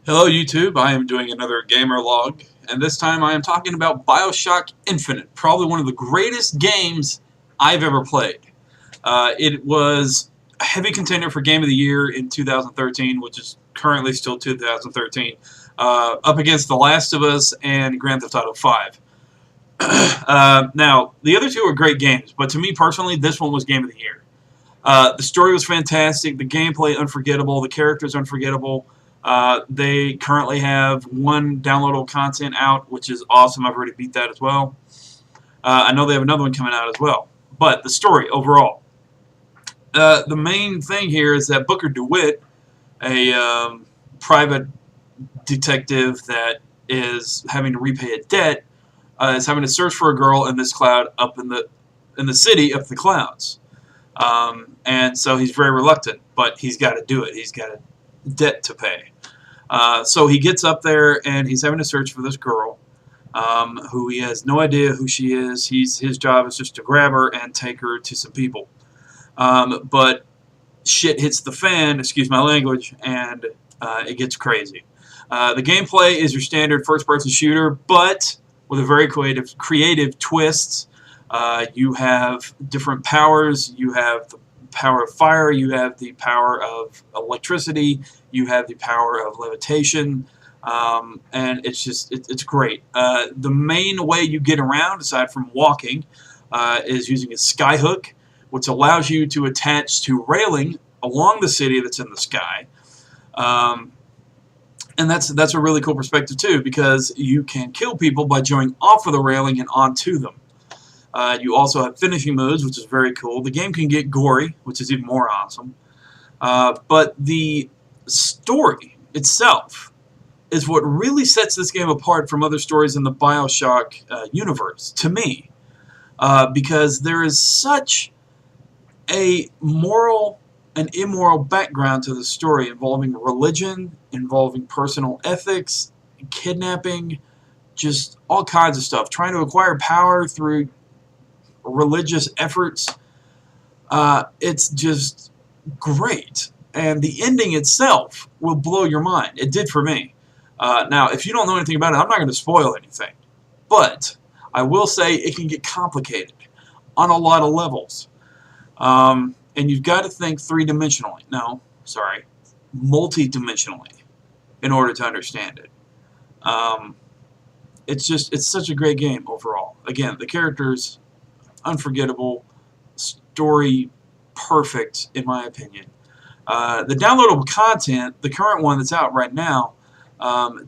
Hello YouTube, I am doing another gamer log, and this time I am talking about Bioshock Infinite, probably one of the greatest games I've ever played. It was a heavy contender for Game of the Year in 2013, which is currently still 2013, up against The Last of Us and Grand Theft Auto 5. Now, the other two are great games, but to me personally, this one was Game of the Year. The story was fantastic, the gameplay unforgettable, the characters unforgettable. They currently have one downloadable content out, which is awesome. I've already beat that as well. I know they have another one coming out as well. But the story overall. The main thing here is that Booker DeWitt, a private detective that is having to repay a debt, is having to search for a girl in this cloud up in the city up the clouds. And so he's very reluctant, but he's got to do it. He's got a debt to pay. So he gets up there and he's having to search for this girl who he has no idea who she is. His job is just to grab her and take her to some people. But shit hits the fan, excuse my language, and it gets crazy. The gameplay is your standard first-person shooter, but with a very creative twists. You have different powers. You have the power of fire, you have the power of electricity, you have the power of levitation, and it's great. The main way you get around, aside from walking, is using a skyhook, which allows you to attach to railing along the city that's in the sky. And that's a really cool perspective too, because you can kill people by jumping off of the railing and onto them. You also have finishing modes, which is very cool. The game can get gory, which is even more awesome. But the story itself is what really sets this game apart from other stories in the Bioshock universe, to me. Because there is such a moral and immoral background to the story, involving religion, involving personal ethics, kidnapping, just all kinds of stuff. Trying to acquire power through religious efforts. It's just great, and the ending itself will blow your mind. It did for me. Now, if you don't know anything about it, I'm not going to spoil anything, but I will say it can get complicated on a lot of levels, and you've got to think three-dimensionally. No, sorry, multi-dimensionally in order to understand it. It's such a great game overall. Again, the characters unforgettable, story perfect in my opinion. The downloadable content, the current one that's out right now,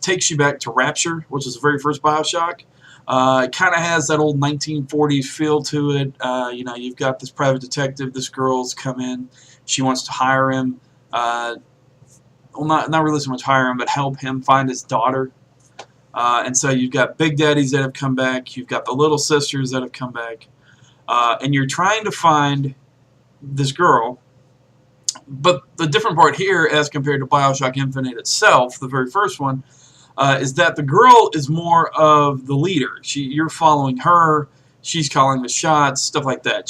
takes you back to Rapture, which is the very first Bioshock. It kind of has that old 1940s feel to it. You know, you've got this private detective, this girl's come in, she wants to hire him, well, not really so much hire him, but help him find his daughter. And so you've got big daddies that have come back, you've got the little sisters that have come back. And you're trying to find this girl, but the different part here, as compared to Bioshock Infinite itself, the very first one, is that the girl is more of the leader. You're following her, she's calling the shots, stuff like that.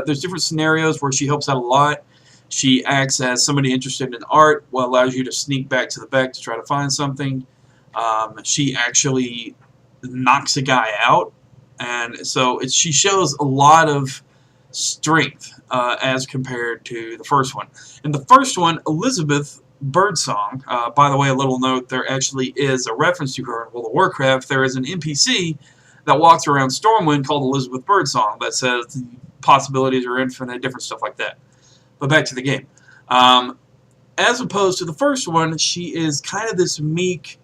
There's different scenarios where she helps out a lot. She acts as somebody interested in art, what allows you to sneak back to the back to try to find something. She actually knocks a guy out. And so she shows a lot of strength as compared to the first one. In the first one, Elizabeth Birdsong, by the way, a little note, there actually is a reference to her in World of Warcraft. There is an NPC that walks around Stormwind called Elizabeth Birdsong that says the possibilities are infinite, different stuff like that. But back to the game. As opposed to the first one, she is kind of this meek,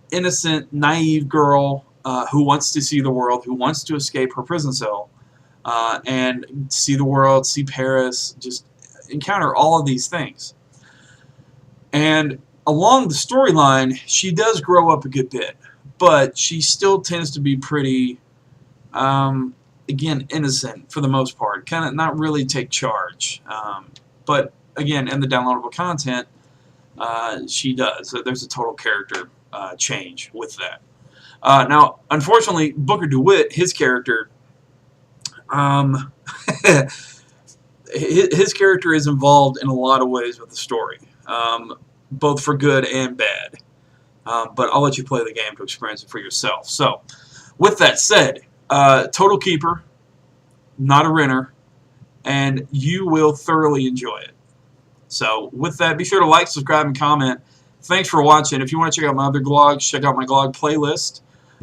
innocent, naive girl who wants to see the world, who wants to escape her prison cell, and see the world, see Paris, just encounter all of these things. And along the storyline, she does grow up a good bit, but she still tends to be pretty, again, innocent for the most part, kind of not really take charge. But again, in the downloadable content, she does. So there's a total character change with that. Now, unfortunately, Booker DeWitt, his character, his character is involved in a lot of ways with the story, both for good and bad. but I'll let you play the game to experience it for yourself. So, with that said, total keeper, not a renter, and you will thoroughly enjoy it. So, with that, be sure to like, subscribe, and comment. Thanks for watching. If you want to check out my other GLOGs, check out my GLOG playlist.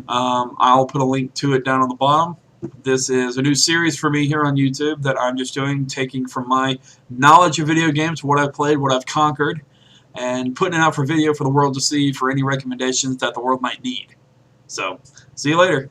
I'll put a link to it down on the bottom. This is a new series for me here on YouTube that I'm just doing, taking from my knowledge of video games, what I've played, what I've conquered, and putting it out for video for the world to see for any recommendations that the world might need. So, see you later.